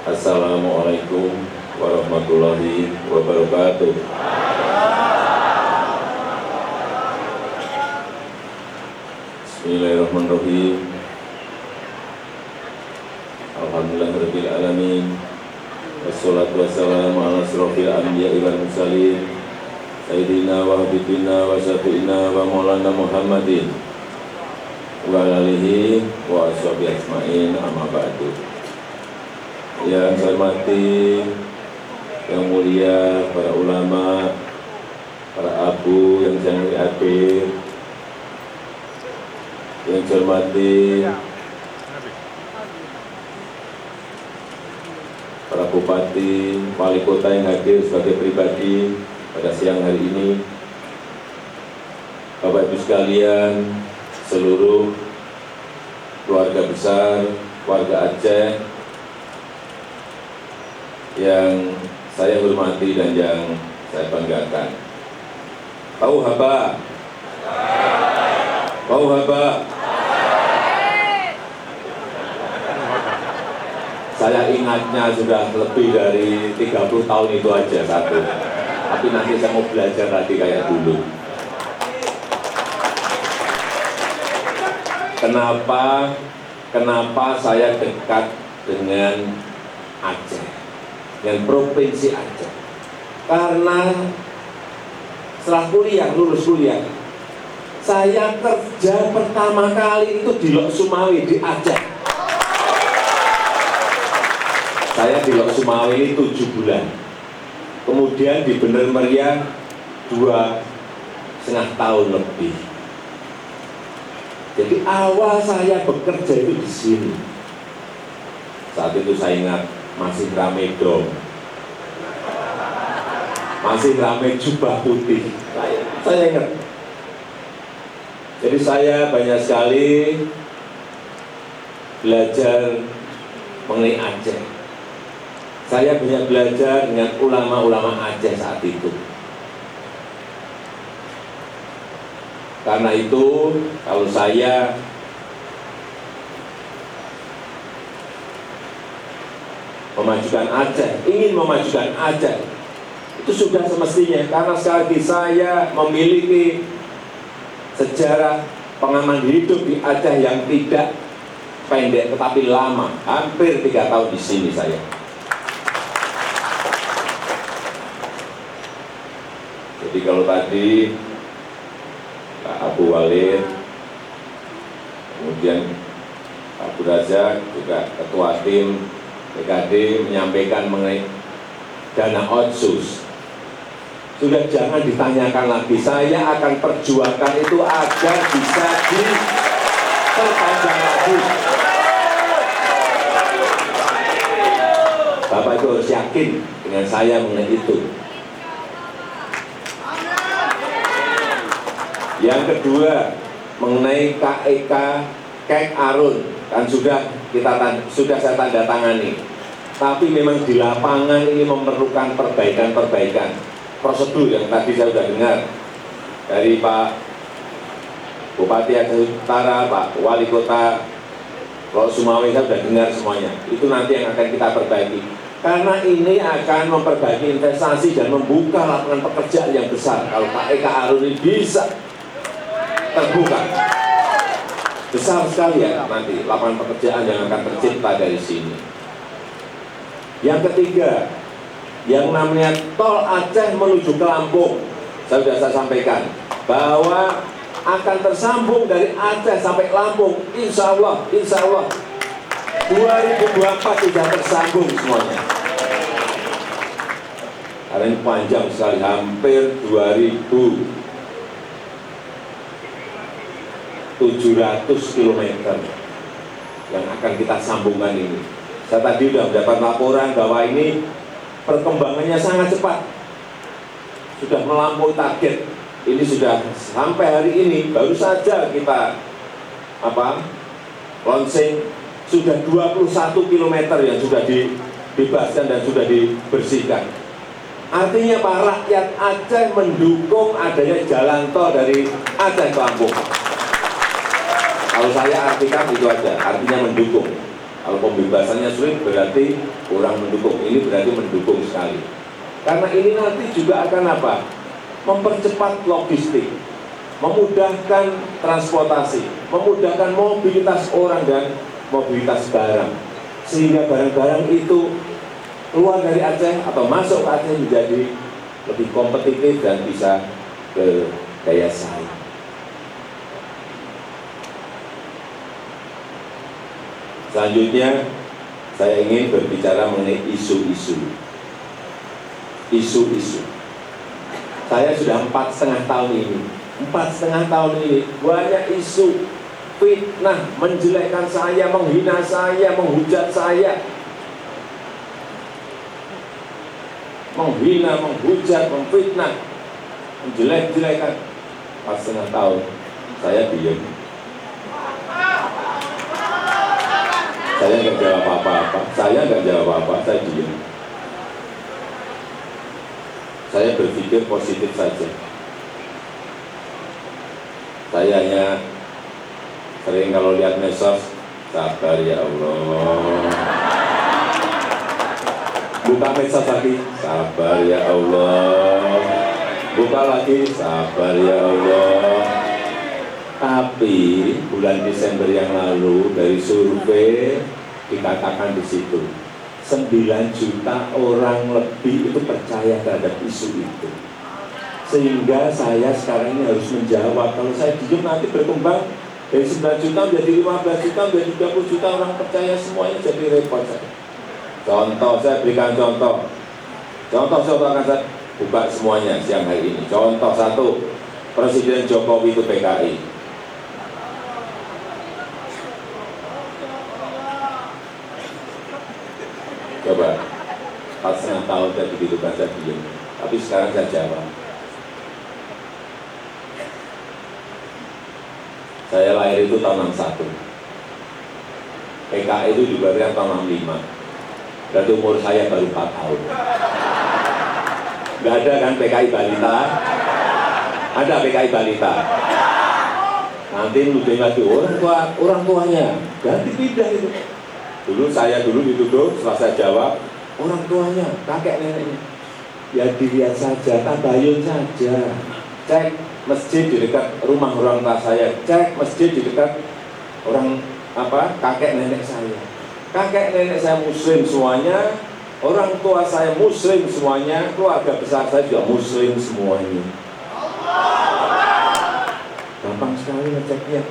Assalamualaikum warahmatullahi wabarakatuh. Bismillahirrahmanirrahim. Alhamdulillahirabbil alamin. Wassalatu wassalamu ala asyrofil anbiya'i wal mursalin Sayyidina wa habibina wa syafi'ina wa maulana Muhammadin wa alihi wa ashabihi ajma'in, amma ba'du. Yang saya hormati, yang mulia para ulama, para abu yang saya hadir, yang saya hormati para bupati, wali kota yang hadir sebagai pribadi pada siang hari ini, Bapak Ibu sekalian, seluruh keluarga besar, warga Aceh yang saya hormati dan yang saya banggakan. Tahu haba? Tahu haba? Saya ingatnya sudah lebih dari 30 tahun itu aja satu. Tapi nanti saya mau belajar lagi kayak dulu. Kenapa saya dekat dengan Aceh, dengan Provinsi Aceh? Karena setelah lulus kuliah, saya kerja pertama kali itu di Lok Sumawi di Aceh. Saya di Lok Sumawi ini 7 bulan. Kemudian di Bener Meriah 2,5 tahun lebih. Jadi awal saya bekerja itu di sini. Saat itu saya ingat masih rame dong, masih rame jubah putih. Saya ingat. Jadi saya banyak sekali belajar mengenai Aceh. Saya banyak belajar dengan ulama-ulama Aceh saat itu. Karena itu, kalau saya memajukan Aceh, ingin memajukan Aceh, itu sudah semestinya. Karena sekali lagi saya memiliki sejarah pengalaman hidup di Aceh yang tidak pendek tetapi lama, hampir 3 tahun di sini saya. Jadi kalau tadi Pak Abu Walid, kemudian Pak Abu Razak, juga Ketua Tim PKD menyampaikan mengenai dana otsus. Sudah jangan ditanyakan lagi, saya akan perjuangkan itu agar bisa diperpanjang lagi. Bapak itu harus yakin dengan saya mengenai itu. Yang kedua, mengenai KEK Kek Arun, kan sudah saya tanda tangani. Tapi memang di lapangan ini memerlukan perbaikan prosedur yang tadi saya sudah dengar dari Pak Bupati Aceh Utara, Pak Wali Kota Lok Sumawi, saya sudah dengar semuanya. Itu nanti yang akan kita perbaiki. Karena ini akan memperbaiki investasi dan membuka lapangan pekerjaan yang besar. Kalau KEK Arun ini bisa terbuka, besar sekali ya nanti lapangan pekerjaan yang akan tercipta dari sini. Yang ketiga, yang namanya tol Aceh menuju ke Lampung, saya sampaikan bahwa akan tersambung dari Aceh sampai Lampung, insya Allah 2024 sudah tersambung semuanya. Karena ini panjang sekali, hampir 2.700 km yang akan kita sambungkan ini. Saya tadi sudah mendapat laporan bahwa ini perkembangannya sangat cepat, sudah melampaui target. Ini sudah sampai hari ini, baru saja kita launching, sudah 21 km yang sudah dibebaskan dan sudah dibersihkan. Artinya Pak, rakyat Aceh mendukung adanya jalan tol dari Aceh ke Lampung. Kalau saya artikan itu aja, artinya mendukung. Kalau pembebasannya sulit berarti kurang mendukung, ini berarti mendukung sekali. Karena ini nanti juga akan apa? Mempercepat logistik, memudahkan transportasi, memudahkan mobilitas orang dan mobilitas barang. Sehingga barang-barang itu keluar dari Aceh atau masuk ke Aceh menjadi lebih kompetitif dan bisa ke daya saing. Selanjutnya, saya ingin berbicara mengenai isu-isu. Isu-isu. Saya sudah 4,5 tahun ini. 4,5 tahun ini banyak isu fitnah, menjelekkan saya, menghina saya, menghujat saya. Menghina, menghujat, memfitnah, menjelek-jelekan. 4,5 tahun saya diam. Saya nggak jawab apa-apa, saya diam. Saya berpikir positif saja. Saya hanya sering kalau lihat medsos, sabar ya Allah. Buka medsos lagi, sabar ya Allah. Buka lagi, sabar ya Allah. Tapi bulan Desember yang lalu dari survei dikatakan di situ 9 juta orang lebih itu percaya terhadap isu itu. Sehingga saya sekarang ini harus menjawab. Kalau saya diem nanti berkembang dari 9 juta menjadi 15 juta, menjadi 30 juta orang percaya, semuanya jadi repot saya. Contoh, saya berikan contoh. Contoh akan saya buka semuanya siang hari ini. Contoh satu, Presiden Jokowi itu PKI. Coba, 4,5 tahun saya begitu kan saya diam. Tapi sekarang saya jawab. Saya lahir itu tahun 61. PKI itu juga tahun 65. Berarti umur saya baru 4 tahun. Nggak ada kan PKI balita? Ada PKI balita. Nanti nuduh lagi orang tuanya. Ganti pindah itu. Saya dulu dituduh, setelah saya jawab, orang tuanya, kakek neneknya. Ya dilihat saja, tabayun saja. Cek masjid di dekat rumah orang tua saya, cek masjid di dekat kakek nenek saya. Kakek nenek saya muslim semuanya, orang tua saya muslim semuanya, keluarga besar saya juga muslim semuanya. Gampang sekali ngeceknya.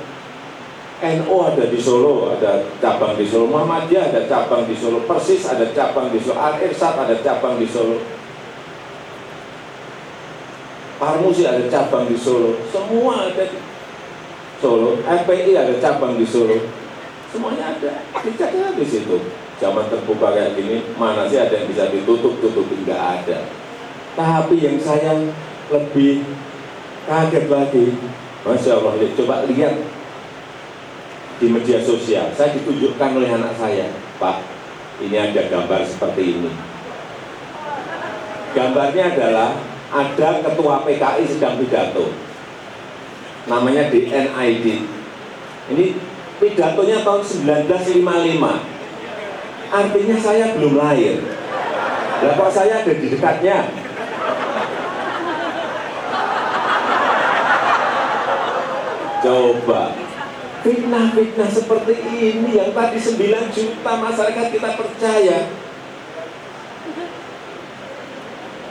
NU ada di Solo, ada cabang di Solo, Muhammadiyah ada cabang di Solo, Persis ada cabang di Solo, Al-Irsyad ada cabang di Solo, Parmusi ada cabang di Solo, semua ada di Solo, FPI ada cabang di Solo, semuanya ada, diceknya di situ. Zaman terbuka kayak gini, mana sih ada yang bisa ditutup-tutupi? Nggak ada. Tapi yang saya lebih kaget lagi, Masya Allah, coba lihat di media sosial, saya ditunjukkan oleh anak saya, Pak, ini ada gambar seperti ini. Gambarnya adalah ada ketua PKI sedang pidato, namanya DNID. Ini pidatonya tahun 1955, artinya saya belum lahir. Lah kok saya ada di dekatnya? Coba. Fitnah-fitnah seperti ini yang tadi 9 juta masyarakat kita percaya.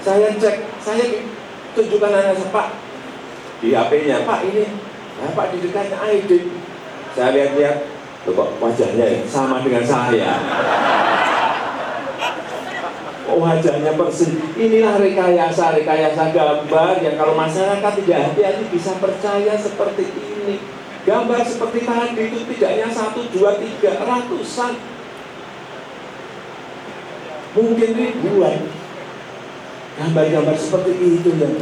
Saya cek, saya tunjukkan anak saya, Pak, di HP-nya, Pak ini, nah, Pak di dekatnya Aidin. Saya lihat-lihat, kok wajahnya sama dengan saya. Wajahnya persis. Inilah rekayasa gambar yang kalau masyarakat tidak hati-hati bisa percaya seperti ini. Gambar seperti tadi itu tidaknya 1, 2, 3, ratusan, mungkin ribuan gambar-gambar seperti itu yang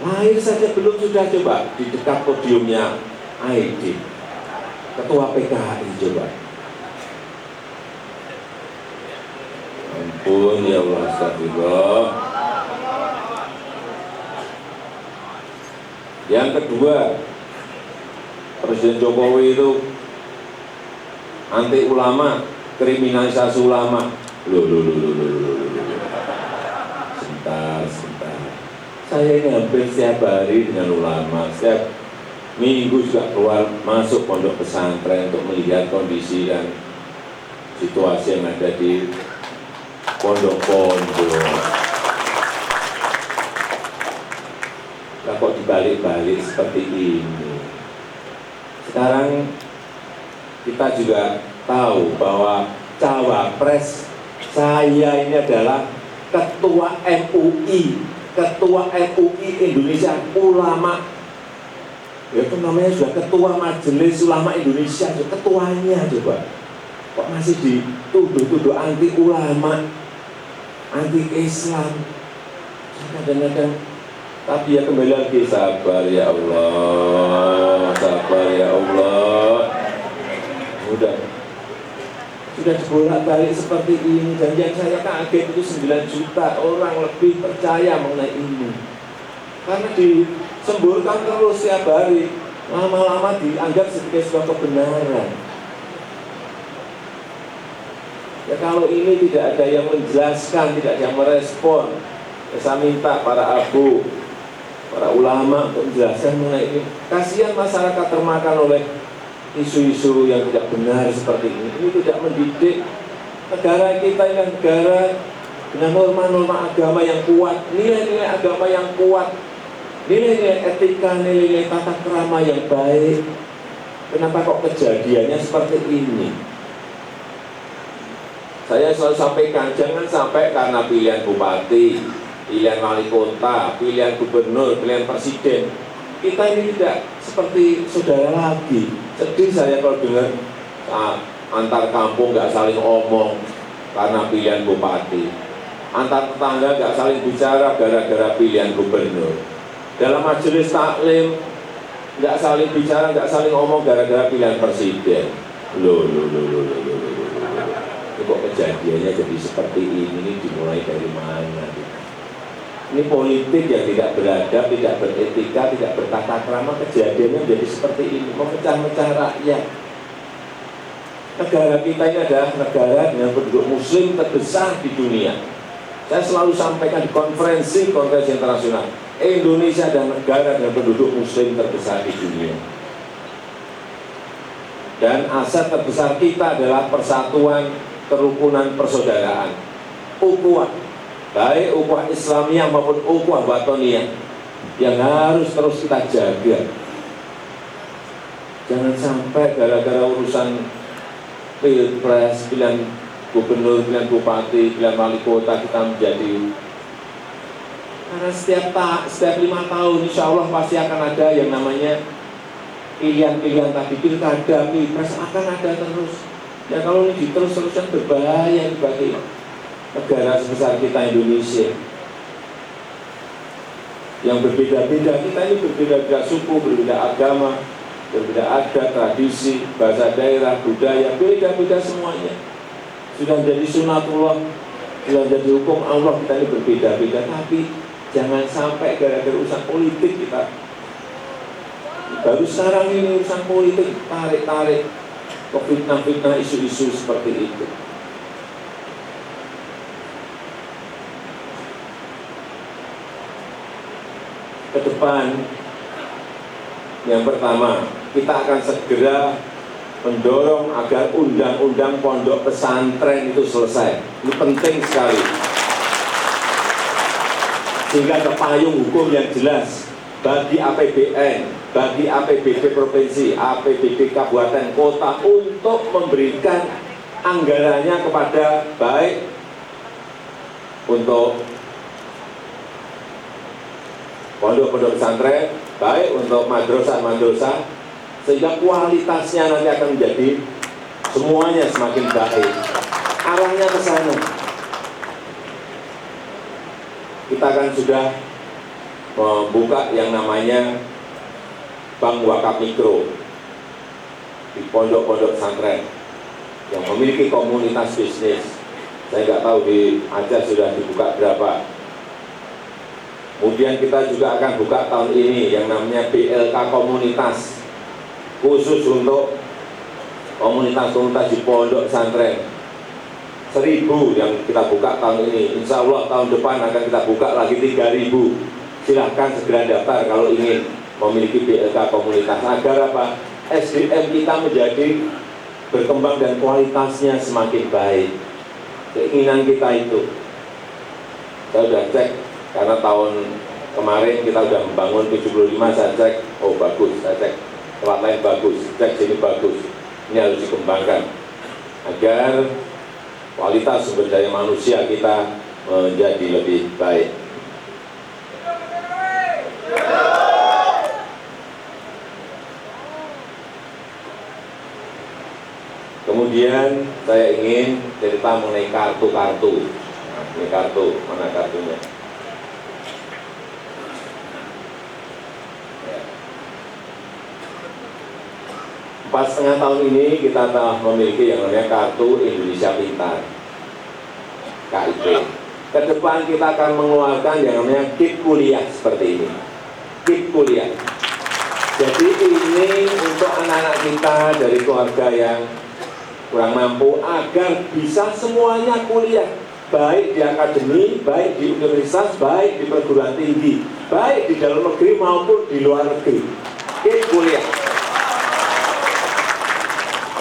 lahir saja belum sudah. Coba di dekat podiumnya ID, ketua PKI, coba. Ampun ya Allah, astagfirullah. Yang kedua, Presiden Jokowi itu anti ulama, kriminalisasi ulama. Loh. Sebentar. Saya ini hampir setiap hari dengan ulama, setiap minggu juga keluar masuk pondok pesantren untuk melihat kondisi dan situasi yang ada di pondok-pondok. Nah, kok dibalik-balik seperti ini? Sekarang kita juga tahu bahwa cawapres saya ini adalah Ketua MUI Indonesia Ulama. Ya itu namanya sudah Ketua Majelis Ulama Indonesia, ketuanya coba. Kok masih dituduh-tuduh anti ulama, anti Islam. Kadang-kadang, tapi ya kembali lagi, sabar ya Allah. Sudah dibolak-balik seperti ini, dan yang saya kaget itu 9 juta orang lebih percaya mengenai ini. Karena disemburkan terus setiap hari, lama-lama dianggap sebagai sebuah kebenaran. Ya kalau ini tidak ada yang menjelaskan, tidak ada yang merespon, saya minta para abu, para ulama untuk menjelaskan mengenai ini. Kasihan masyarakat termakan oleh isu-isu yang tidak benar seperti ini. Ini tidak mendidik. Negara kita ini negara dengan norma-norma agama yang kuat, nilai-nilai agama yang kuat, nilai-nilai etika, nilai-nilai tata krama yang baik. Kenapa kok kejadiannya seperti ini? Saya selalu sampaikan, jangan sampai karena pilihan bupati, pilihan wali kota, pilihan gubernur, pilihan presiden, kita ini tidak seperti saudara lagi. Sedih saya kalau dengar antar kampung nggak saling omong karena pilihan bupati, antar tetangga nggak saling bicara gara-gara pilihan gubernur, dalam majelis taklim nggak saling bicara, nggak saling omong gara-gara pilihan presiden. Loh. Ini kok kejadiannya jadi seperti ini dimulai dari mana? Ini politik yang tidak beradab, tidak beretika, tidak bertata krama, kejadiannya menjadi seperti ini, memecah-mecah rakyat. Negara kita ini adalah negara dengan penduduk muslim terbesar di dunia. Saya selalu sampaikan di konferensi internasional, Indonesia adalah negara dengan penduduk muslim terbesar di dunia. Dan aset terbesar kita adalah persatuan, kerukunan, persaudaraan, ukhuwah, baik ukhuwah Islamiyah maupun ukhuwah batoniyah yang harus terus kita jaga. Jangan sampai gara-gara urusan pilpres, pilihan gubernur, pilihan bupati, pilihan wali kota kita menjadi, karena setiap 5 tahun insya Allah pasti akan ada yang namanya pilihan-pilihan tadi, pilkada, pilpres akan ada terus. Ya kalau ini diterus-teruskan berbahaya bagi negara sebesar kita Indonesia yang berbeda-beda. Kita ini berbeda-beda suku, berbeda agama, berbeda adat, tradisi, bahasa daerah, budaya, beda-beda semuanya. Sudah jadi sunatullah, sudah jadi hukum Allah, kita ini berbeda-beda. Tapi jangan sampai gara-gara urusan politik kita, baru sekarang ini urusan politik, tarik-tarik ke fitnah-fitnah, isu-isu seperti itu. Ke depan, yang pertama, kita akan segera mendorong agar undang-undang pondok pesantren itu selesai. Ini penting sekali. Sehingga ada payung hukum yang jelas bagi APBN, bagi APBD provinsi, APBD kabupaten kota untuk memberikan anggarannya kepada baik untuk pondok-pondok pesantren, baik untuk madrasah-madrasah, sehingga kualitasnya nanti akan menjadi semuanya semakin baik. Arahnya ke sana. Kita akan sudah membuka yang namanya bank wakaf mikro di pondok-pondok pesantren yang memiliki komunitas bisnis. Saya nggak tahu di Aceh sudah dibuka berapa. Kemudian kita juga akan buka tahun ini yang namanya BLK komunitas, khusus untuk komunitas-komunitas di pondok pesantren. 1.000 yang kita buka tahun ini. Insya Allah tahun depan akan kita buka lagi 3.000. Silahkan segera daftar kalau ingin memiliki BLK komunitas. Agar apa? SDM kita menjadi berkembang dan kualitasnya semakin baik. Keinginan kita itu. Saya sudah cek, karena tahun kemarin kita sudah membangun 75, saya cek, oh bagus, saya cek tempat lain bagus, cek sini bagus. Ini harus dikembangkan agar kualitas sumber daya manusia kita menjadi lebih baik. Kemudian saya ingin cerita mengenai kartu-kartu. Ini kartu, mana kartunya? Empat setengah tahun ini kita telah memiliki yang namanya Kartu Indonesia Pintar, KIP. Kedepan kita akan mengeluarkan yang namanya KIP kuliah seperti ini. KIP kuliah. Jadi ini untuk anak-anak kita dari keluarga yang kurang mampu agar bisa semuanya kuliah, baik di akademi, baik di universitas, baik di perguruan tinggi, baik di dalam negeri maupun di luar negeri. KIP kuliah.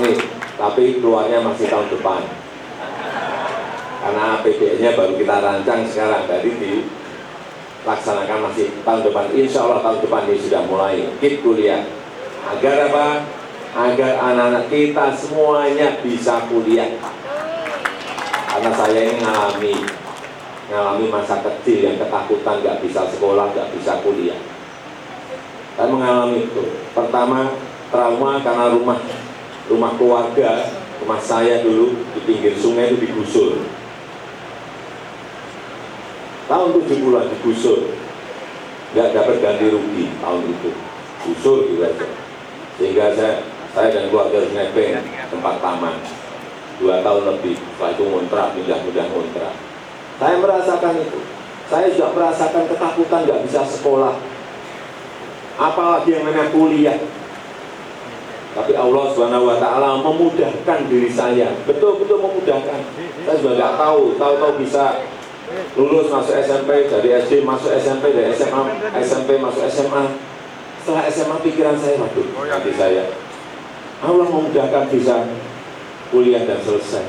Nih, tapi keluarnya masih tahun depan. Karena APBN-nya baru kita rancang sekarang, jadi dilaksanakan masih tahun depan. Insya Allah tahun depan ini sudah mulai KIP kuliah. Agar apa? Agar anak-anak kita semuanya bisa kuliah. Karena saya ini ngalami masa kecil yang ketakutan, nggak bisa sekolah, nggak bisa kuliah. Saya mengalami itu. Pertama, trauma karena rumah keluarga, rumah saya dulu di pinggir sungai itu digusur. Tahun 70-an digusur. Nggak dapat ganti rugi tahun itu. Gusur gitu aja. Sehingga saya dan keluarga harus nebeng tempat taman 2 tahun lebih. Setelah itu ngontrak, pindah ngontrak. Saya merasakan itu. Saya juga merasakan ketakutan nggak bisa sekolah. Apalagi yang namanya kuliah. Tapi Allah Subhanahu wa Ta'ala memudahkan diri saya, betul-betul memudahkan. Saya juga nggak tahu bisa lulus masuk SMP, dari SD masuk SMP, dari SMA, SMP masuk SMA. Setelah SMA pikiran saya, waduh, nanti saya Allah memudahkan bisa kuliah dan selesai.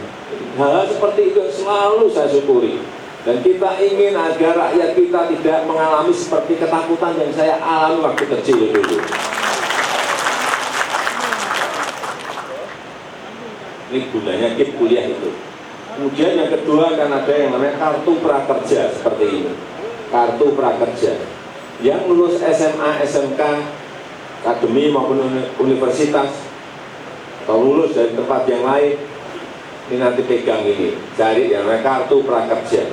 Hal seperti itu selalu saya syukuri. Dan kita ingin agar rakyat kita tidak mengalami seperti ketakutan yang saya alami waktu kecil dulu. Ini gunanya KIP kuliah itu. Kemudian yang kedua kan ada yang namanya kartu prakerja seperti ini. Kartu prakerja. Yang lulus SMA, SMK, akademi maupun universitas, atau lulus dari tempat yang lain, ini nanti pegang ini, cari yang namanya kartu prakerja.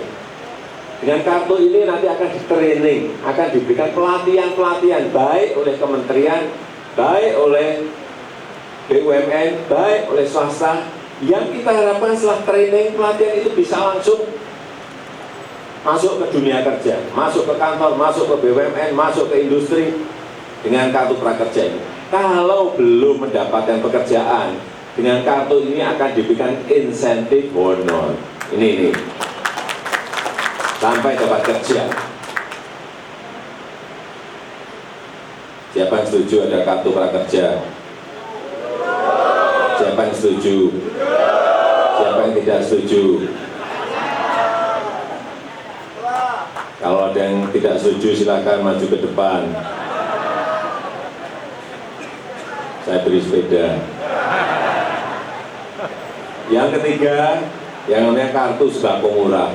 Dengan kartu ini nanti akan di-training, akan diberikan pelatihan-pelatihan baik oleh kementerian, baik oleh BUMN, baik oleh swasta, yang kita harapkan setelah training pelatihan itu bisa langsung masuk ke dunia kerja, masuk ke kantor, masuk ke BUMN, masuk ke industri dengan kartu prakerja ini. Kalau belum mendapatkan pekerjaan, dengan kartu ini akan diberikan insentif honor. Ini sampai dapat kerja. Siapa yang setuju ada kartu prakerja? Siapa yang setuju? Siapa yang tidak setuju? Kalau ada yang tidak setuju silakan maju ke depan. Saya beri sepeda. Yang ketiga, yang namanya kartu sembako murah.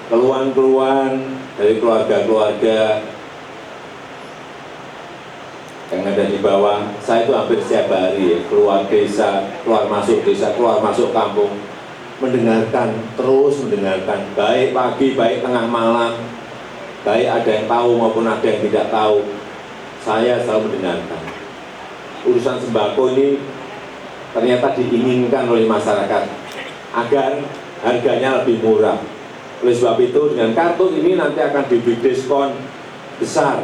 Keluhan-keluhan dari keluarga-keluarga yang ada di bawah, saya itu hampir setiap hari ya, keluar desa, keluar masuk kampung, mendengarkan, terus mendengarkan, baik pagi, baik tengah malam, baik ada yang tahu maupun ada yang tidak tahu, saya selalu mendengarkan. Urusan sembako ini ternyata diinginkan oleh masyarakat agar harganya lebih murah. Oleh sebab itu dengan kartu ini nanti akan diberi diskon besar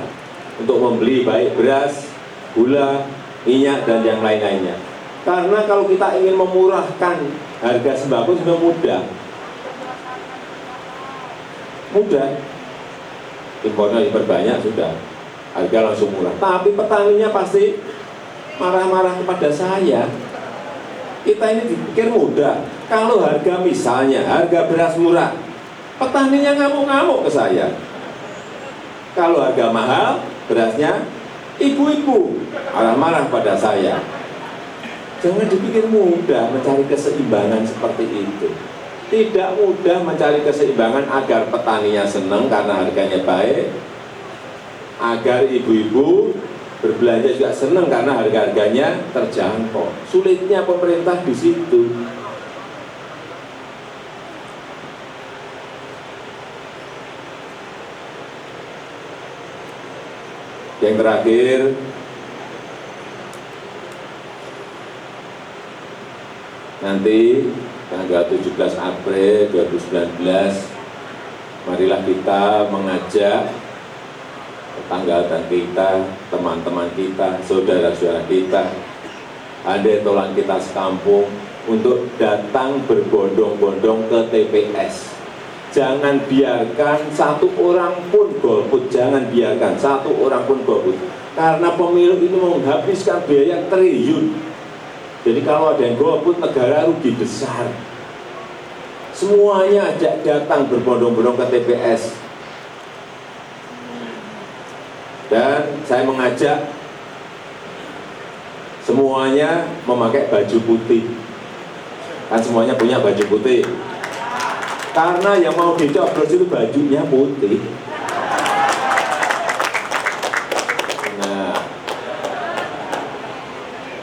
untuk membeli baik beras, gula, minyak, dan yang lain-lainnya. Karena kalau kita ingin memurahkan harga sembako sudah mudah. Mudah. Impornya diperbanyak sudah. Harga langsung murah. Tapi petaninya pasti marah-marah kepada saya. Kita ini dipikir mudah. Kalau harga misalnya, harga beras murah, petaninya ngamuk-ngamuk ke saya. Kalau harga mahal, berasnya ibu-ibu marah-marah pada saya. Jangan dipikir mudah mencari keseimbangan seperti itu. Tidak mudah mencari keseimbangan agar petaninya senang karena harganya baik, agar ibu-ibu berbelanja juga senang karena harga-harganya terjangkau. Sulitnya pemerintah di situ. Yang terakhir, nanti tanggal 17 April 2019, marilah kita mengajak tetangga kita, teman-teman kita, saudara-saudara kita, adik tolan kita sekampung untuk datang berbondong-bondong ke TPS. Jangan biarkan satu orang pun golput, jangan biarkan satu orang pun golput. Karena pemilu ini menghabiskan biaya triliun. Jadi kalau ada yang golput, negara rugi besar. Semuanya ajak datang berbondong-bondong ke TPS. Dan saya mengajak semuanya memakai baju putih. Kan semuanya punya baju putih. Karena yang mau dicoblos itu bajunya putih. Nah,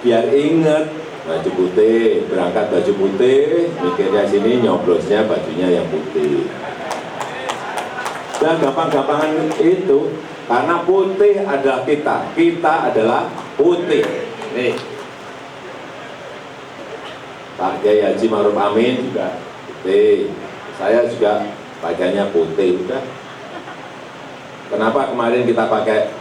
biar ingat baju putih, berangkat baju putih, mikirnya sini nyoblosnya bajunya yang putih. Dan gampang-gampangan itu, karena putih adalah kita adalah putih. Nih, Pak Kiai Haji Ma'ruf Amin juga putih. Saya juga pakaiannya putih, udah. Kenapa kemarin kita pakai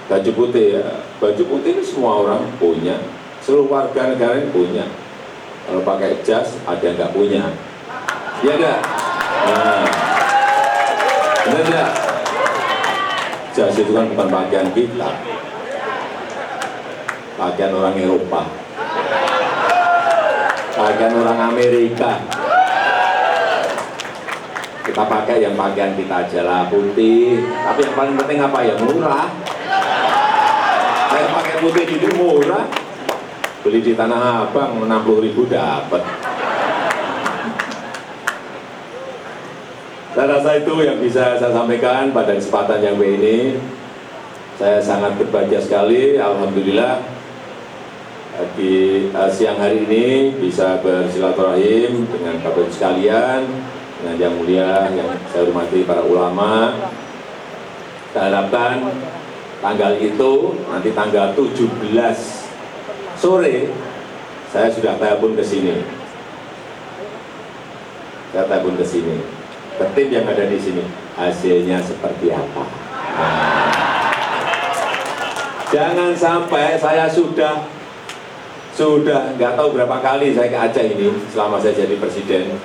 baju putih? Ya, baju putih ini semua orang punya, seluruh warga negara ini punya. Kalau pakai jas, ada yang nggak punya. Iya nggak? Nah, benar nggak? Jas itu kan bukan pakaian kita, pakaian orang Eropa, pakaian orang Amerika. Kita pakai yang pakaian kita aja lah, putih. Tapi yang paling penting apa ya? Murah. Saya pakai putih itu murah. Beli di Tanah Abang 60.000 dapat. Saya rasa itu yang bisa saya sampaikan pada kesempatan yang ini. Saya sangat berbahagia sekali, alhamdulillah di siang hari ini bisa bersilaturahim dengan Bapak sekalian, dengan yang mulia yang saya hormati para ulama. Saya harapkan tanggal itu nanti tanggal 17 sore saya sudah telepon ke sini. Saya telepon ke sini. Ke tim yang ada di sini, hasilnya seperti apa? Nah, jangan sampai saya sudah nggak tahu berapa kali saya ke Aceh ini selama saya jadi presiden.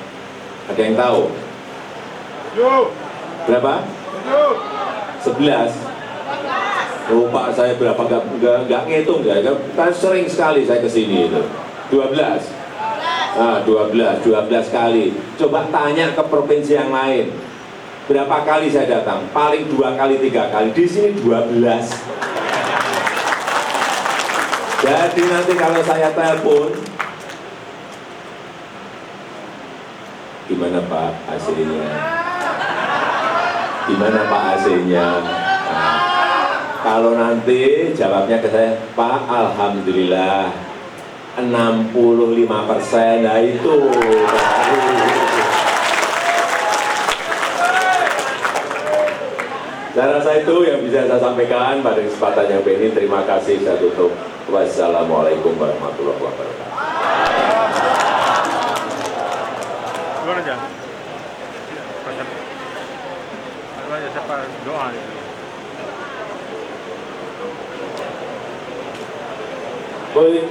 Ada yang tahu? Berapa? 11. Lupa saya berapa, nggak ngitung ya, kan sering sekali saya ke sini itu. 12. Nah, 12 kali. Coba tanya ke provinsi yang lain. Berapa kali saya datang? Paling 2 kali, 3 kali. Di sini 12. Jadi nanti kalau saya telepon, gimana Pak hasilnya? Gimana Pak hasilnya? Nah, kalau nanti jawabnya ke saya, Pak, alhamdulillah 65%. Nah itu saya rasa itu yang bisa saya sampaikan pada kesempatan yang ini. Terima kasih, saya tutup. Wassalamualaikum warahmatullahi wabarakatuh. Gimana aja? Siapa doa itu? Boleh.